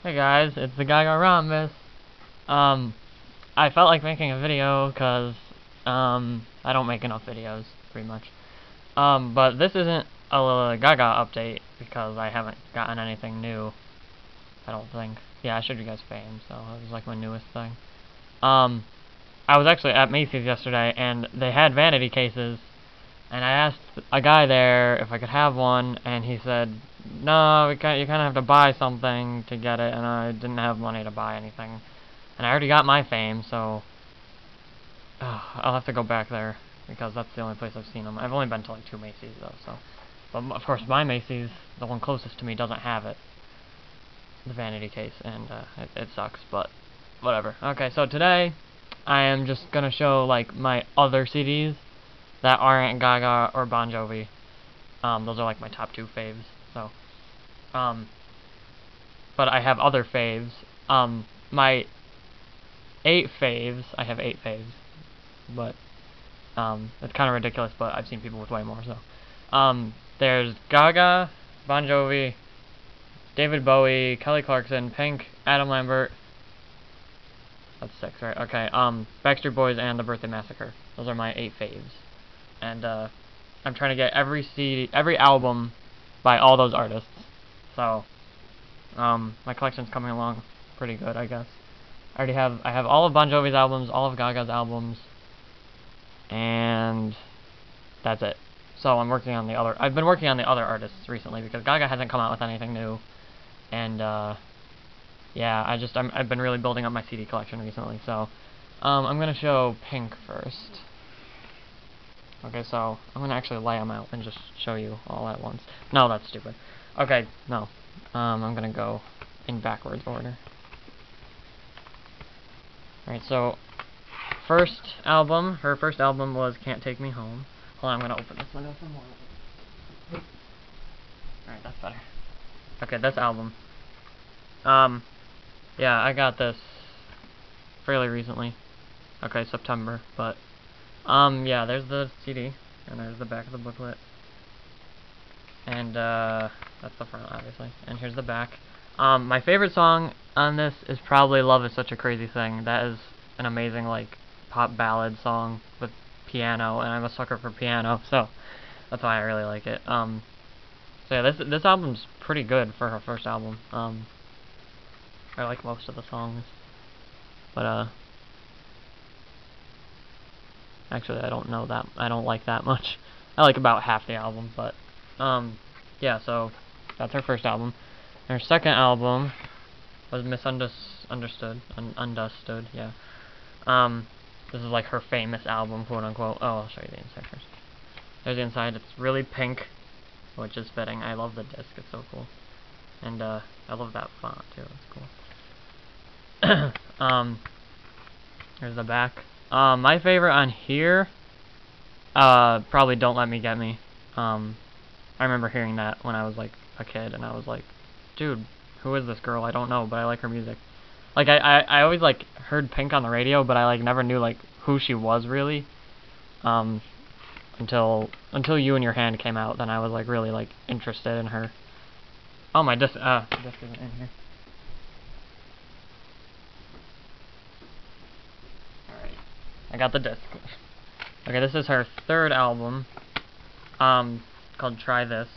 Hey guys, it's the GaGa Rhombus. I felt like making a video because, I don't make enough videos, pretty much. But this isn't a GaGa update because I haven't gotten anything new, I don't think. Yeah, I showed you guys Fame, so it was like my newest thing. I was actually at Macy's yesterday, and they had vanity cases, and I asked a guy there if I could have one, and he said, no, you kind of have to buy something to get it, and I didn't have money to buy anything. And I already got my Fame, so I'll have to go back there, because that's the only place I've seen them. I've only been to like 2 Macy's, though, so. But, of course, my Macy's, the one closest to me, doesn't have it. The vanity case, and it sucks, but whatever. Okay, so today, I am just gonna show, like, my other CDs that aren't GaGa or Bon Jovi. Those are like my top 2 faves. So, but I have other faves. My 8 faves. I have 8 faves, but it's kind of ridiculous. But I've seen people with way more. So, there's GaGa, Bon Jovi, David Bowie, Kelly Clarkson, Pink, Adam Lambert. That's 6, right? Okay. Backstreet Boys and the Birthday Massacre. Those are my 8 faves. And I'm trying to get every CD, every album by all those artists. So, my collection's coming along pretty good, I guess. I have all of Bon Jovi's albums, all of GaGa's albums, and that's it. So I've been working on the other artists recently because GaGa hasn't come out with anything new, and yeah, I've been really building up my CD collection recently. So, I'm gonna show Pink first. Okay, so I'm gonna actually lay them out and just show you all at once. No, that's stupid. Okay, no. I'm gonna go in backwards order. Alright, so her first album was Can't Take Me Home. Hold on, I'm gonna open this window for more. Alright, that's better. Okay, this album. Yeah, I got this fairly recently. Okay, September, but yeah, there's the CD, and there's the back of the booklet. And, that's the front, obviously. And here's the back. My favorite song on this is probably Love Is Such a Crazy Thing. That is an amazing, like, pop ballad song with piano, and I'm a sucker for piano, so that's why I really like it. So yeah, this album's pretty good for her first album. I like most of the songs. But, actually, I don't like that much. I like about half the album, but, yeah, so that's her first album. Her second album was Misunderstood, yeah. This is like her famous album, quote unquote. Oh, I'll show you the inside first. There's the inside. It's really pink, which is fitting. I love the disc. It's so cool. And, I love that font, too. It's cool. Here's the back. My favorite on here, probably Don't Let Me Get Me. I remember hearing that when I was, like, a kid, and I was like, dude, who is this girl? I don't know, but I like her music. Like, I always, like, heard Pink on the radio, but I, like, never knew, like, who she was, really. Until You and Your Hand came out, then I was, like, really, like, interested in her. Oh, my disc isn't in here. Alright. I got the disc. Okay, this is her third album, called Try This.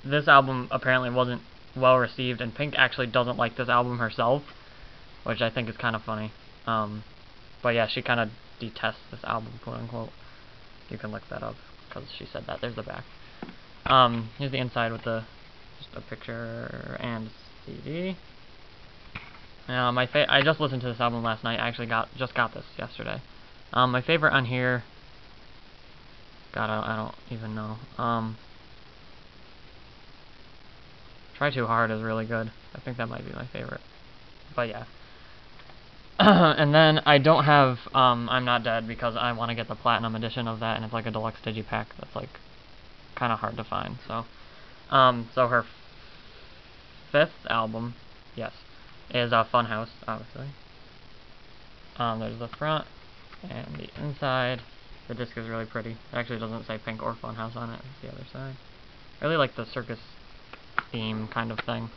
This album apparently wasn't well received, and Pink actually doesn't like this album herself, which I think is kind of funny. But yeah, she kind of detests this album, quote unquote. You can look that up, because she said that. There's the back. Here's the inside with just a picture and CD. I just listened to this album last night. I actually just got this yesterday. My favorite on here, God, I don't even know. Try Too Hard is really good. I think that might be my favorite. But yeah. And then I don't have I'm Not Dead because I want to get the platinum edition of that, and it's like a deluxe digipack that's like kind of hard to find. So, so her fifth album, yes, is Funhouse, obviously. There's the front and the inside. The disc is really pretty. It actually doesn't say Pink or Funhouse on it. It's the other side. I really like the circus theme kind of thing.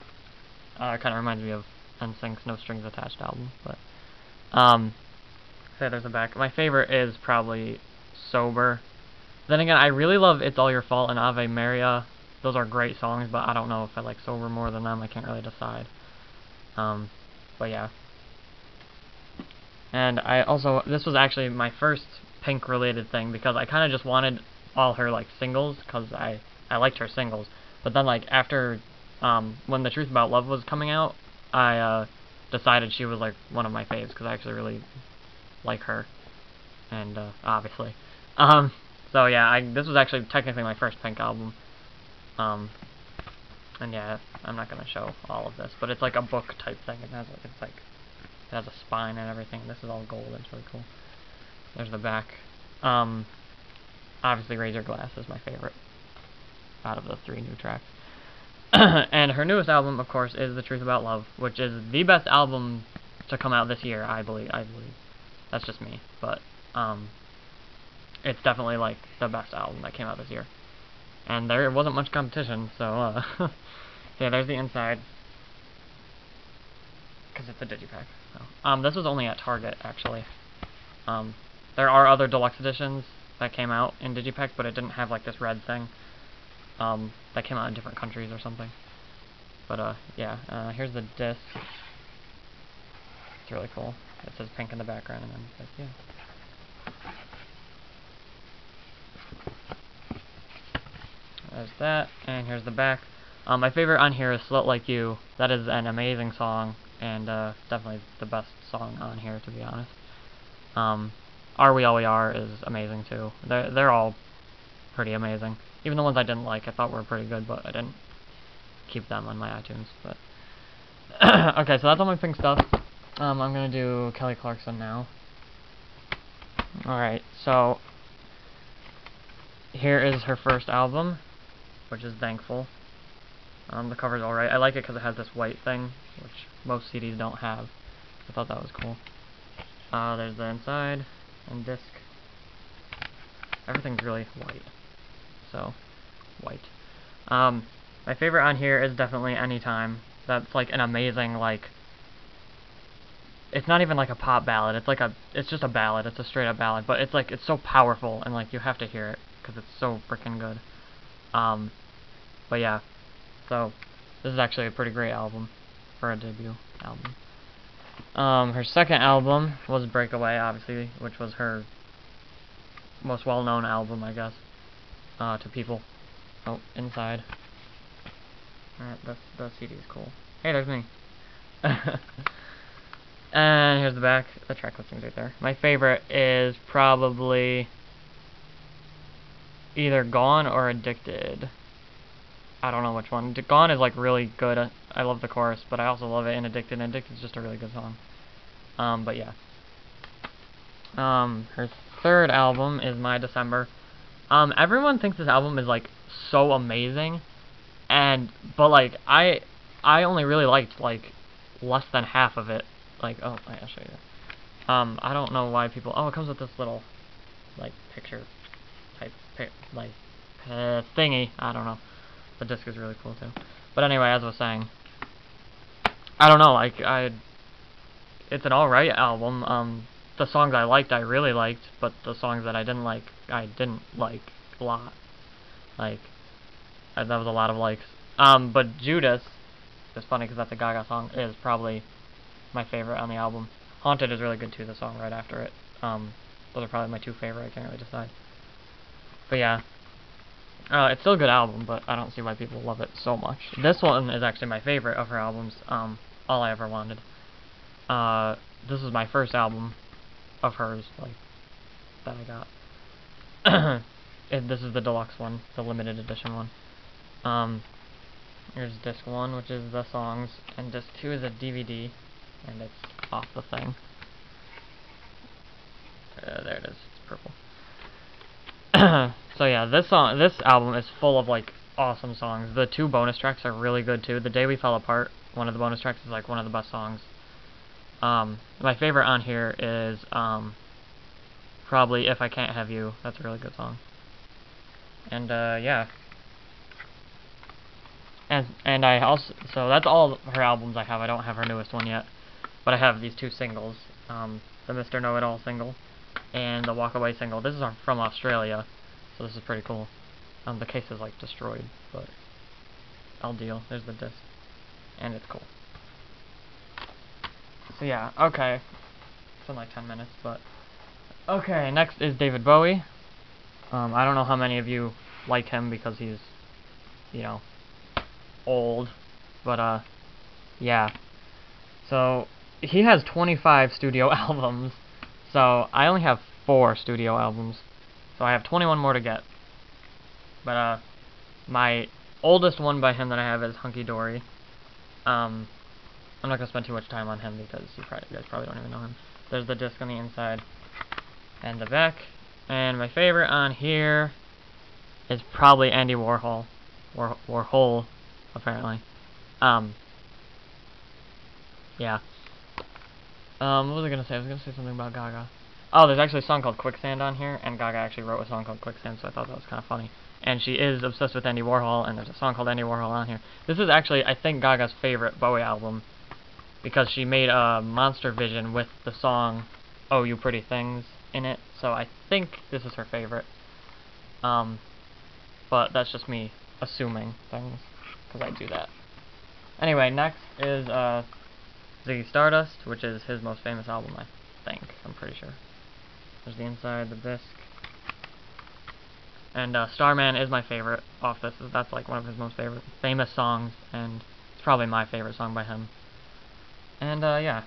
kind of reminds me of NSYNC's No Strings Attached album, but, so there's the back. My favorite is probably Sober. Then again, I really love It's All Your Fault and Ave Maria. Those are great songs, but I don't know if I like Sober more than them. I can't really decide. But yeah. And I also, this was actually my first Pink related thing, because I kind of just wanted all her, like, singles, because I liked her singles. But then, like, after, when The Truth About Love was coming out, I, decided she was, like, one of my faves, because I actually really like her. And, obviously. So yeah, this was actually technically my first Pink album. And yeah, I'm not gonna show all of this, but it's like a book type thing. It has a spine and everything. This is all gold. It's really cool. There's the back. Obviously, Razor Glass is my favorite out of the 3 new tracks. And her newest album, of course, is The Truth About Love, which is the best album to come out this year. I believe. That's just me, but it's definitely like the best album that came out this year. And there wasn't much competition, so yeah, there's the inside, because it's a digipack. So. This was only at Target, actually. There are other deluxe editions that came out in digipacks, but it didn't have like this red thing. That came out in different countries or something. But yeah, here's the disc. It's really cool. It says Pink in the background, and then it says, yeah. There's that, and here's the back. My favorite on here is Slut Like You. That is an amazing song, and definitely the best song on here, to be honest. Are We All We Are is amazing, too. They're all pretty amazing. Even the ones I didn't like, I thought were pretty good, but I didn't keep them on my iTunes. But okay, so that's all my Pink stuff. I'm gonna do Kelly Clarkson now. Alright, so here is her first album, which is Thankful. The cover's alright. I like it because it has this white thing, which most CDs don't have. I thought that was cool. There's the inside and disc. Everything's really white. So, white. My favorite on here is definitely Anytime. That's like an amazing, like, it's not even like a pop ballad. It's just a ballad. It's a straight up ballad, but it's like, it's so powerful, and like, you have to hear it because it's so freaking good. But yeah, so this is actually a pretty great album for a debut album. Her second album was Breakaway, obviously, which was her most well-known album, I guess, to people. Oh, inside. Alright, the CD is cool. Hey, there's me. And here's the back. The track listings right there. My favorite is probably either Gone or Addicted. I don't know which one. Gone is like really good. I love the chorus, but I also love it in Addicted. And Addicted is just a really good song. But yeah. Her third album is My December. Everyone thinks this album is like so amazing, but like I only really liked like less than half of it. Like, oh, I'll show you. I don't know why people. Oh, it comes with this little like picture type thingy. I don't know. The disc is really cool too. But anyway, as I was saying, I don't know. Like it's an alright album. The songs I liked, I really liked, but the songs that I didn't like a lot. Like, that was a lot of likes. But Judas, it's funny because that's a GaGa song, is probably my favorite on the album. Haunted is really good too, the song right after it. Those are probably my 2 favorite, I can't really decide. But yeah, it's still a good album, but I don't see why people love it so much. This one is actually my favorite of her albums, All I Ever Wanted. This is my first album of hers, like, that I got. This is the deluxe one, the limited edition one. Here's disc 1, which is the songs, and disc 2 is a DVD, and it's off the thing. There it is, it's purple. So yeah, this album is full of like awesome songs. The 2 bonus tracks are really good too. The Day We Fell Apart, one of the bonus tracks, is like one of the best songs. My favorite on here is probably If I Can't Have You. That's a really good song. And yeah. And I also, so that's all her albums I have. I don't have her newest one yet, but I have these two singles, the Mr. Know-It-All single and the Walk Away single. This is from Australia, so this is pretty cool. The case is like destroyed, but I'll deal. There's the disc, and it's cool. So yeah, okay. It's been like 10 minutes, but okay. Next is David Bowie. I don't know how many of you like him because he's, you know, old, but yeah. So he has 25 studio albums. So I only have 4 studio albums. So I have 21 more to get. But my oldest one by him that I have is Hunky Dory. I'm not gonna spend too much time on him because you guys probably don't even know him. There's the disc on the inside and the back. And my favorite on here is probably Andy Warhol. Warhol, apparently. Yeah. What was I gonna say? I was gonna say something about GaGa. Oh, there's actually a song called Quicksand on here, and GaGa actually wrote a song called Quicksand, so I thought that was kind of funny. And she is obsessed with Andy Warhol, and there's a song called Andy Warhol on here. This is actually, I think, GaGa's favorite Bowie album, because she made a Monster Vision with the song Oh You Pretty Things in it, so I think this is her favorite. But that's just me assuming things, because I do that. Anyway, next is Ziggy Stardust, which is his most famous album, I think. I'm pretty sure. There's the inside, the disc. And Starman is my favorite off this. That's like one of his most famous songs, and it's probably my favorite song by him. And yeah.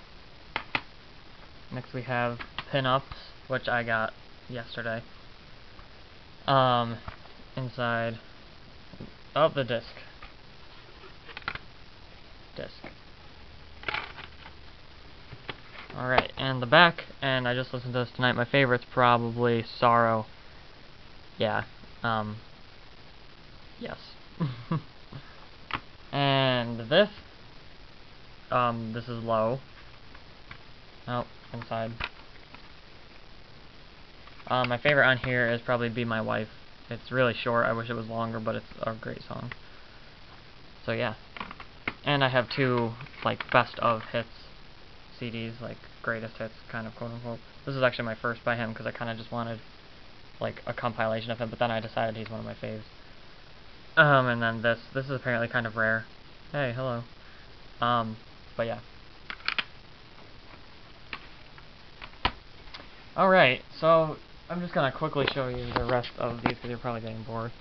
Next we have Pinups, which I got yesterday. Inside of the disc. Alright, and the back, and I just listened to this tonight. My favorite's probably Sorrow. Yeah, yes. And this is Low. Oh, inside. My favorite on here is probably Be My Wife. It's really short. I wish it was longer, but it's a great song. So yeah. And I have 2, like, best of hits CDs, like, greatest hits, kind of, quote-unquote. This is actually my first by him, because I kind of just wanted, like, a compilation of him, but then I decided he's one of my faves. And then this is apparently kind of rare. Hey, hello. But yeah. Alright, so I'm just gonna quickly show you the rest of these, because you're probably getting bored.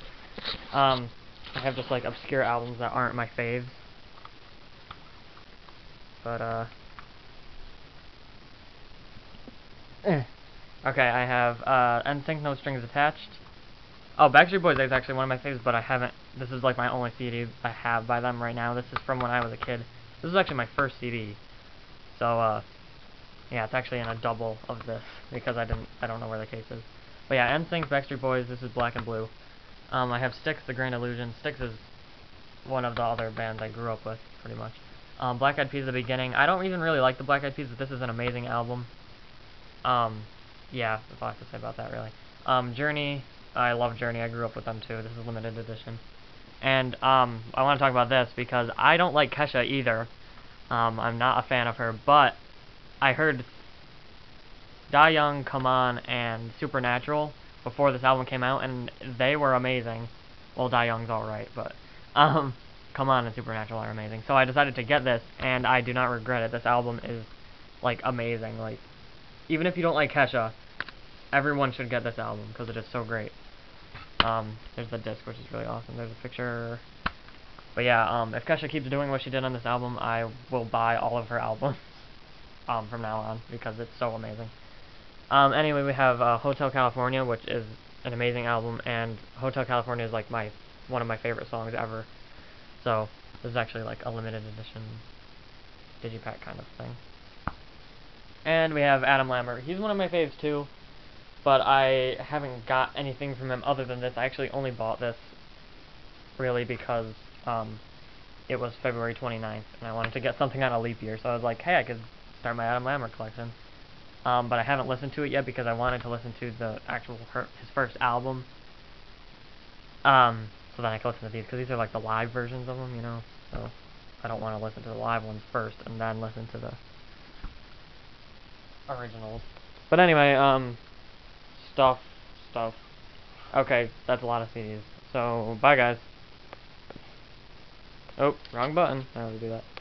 I have just, like, obscure albums that aren't my faves. But, okay, I have, NSYNC No Strings Attached. Oh, Backstreet Boys is actually one of my faves, but I haven't, this is like my only CD I have by them right now. This is from when I was a kid. This is actually my first CD. So, yeah, it's actually in a double of this, because I don't know where the case is. But yeah, NSYNC, Backstreet Boys, this is Black and Blue. I have Styx, The Grand Illusion. Styx is one of the other bands I grew up with, pretty much. Black Eyed Peas, The Beginning. I don't even really like the Black Eyed Peas, but this is an amazing album. Yeah, that's all I have to say about that, really. Journey, I love Journey. I grew up with them, too. This is limited edition. And, I want to talk about this, because I don't like Kesha either. I'm not a fan of her, but I heard Da Young, Come On, and Supernatural before this album came out, and they were amazing. Well, Da Young's alright, but, Come On and Supernatural are amazing. So I decided to get this, and I do not regret it. This album is, like, amazing. Like, even if you don't like Kesha, everyone should get this album, because it is so great. There's the disc, which is really awesome. There's a picture. But yeah, if Kesha keeps doing what she did on this album, I will buy all of her albums, from now on, because it's so amazing. Anyway, we have, Hotel California, which is an amazing album, and Hotel California is, like, one of my favorite songs ever. So, this is actually, like, a limited edition digipack kind of thing. And we have Adam Lambert. He's one of my faves, too, but I haven't got anything from him other than this. I actually only bought this, really, because, it was February 29th, and I wanted to get something on a leap year, so I was like, hey, I could start my Adam Lambert collection. But I haven't listened to it yet, because I wanted to listen to the actual, his first album. So then I can listen to these, because these are like the live versions of them, you know? So I don't want to listen to the live ones first and then listen to the originals. But anyway, stuff. Okay, that's a lot of CDs. So, bye guys. Oh, wrong button. I always do that.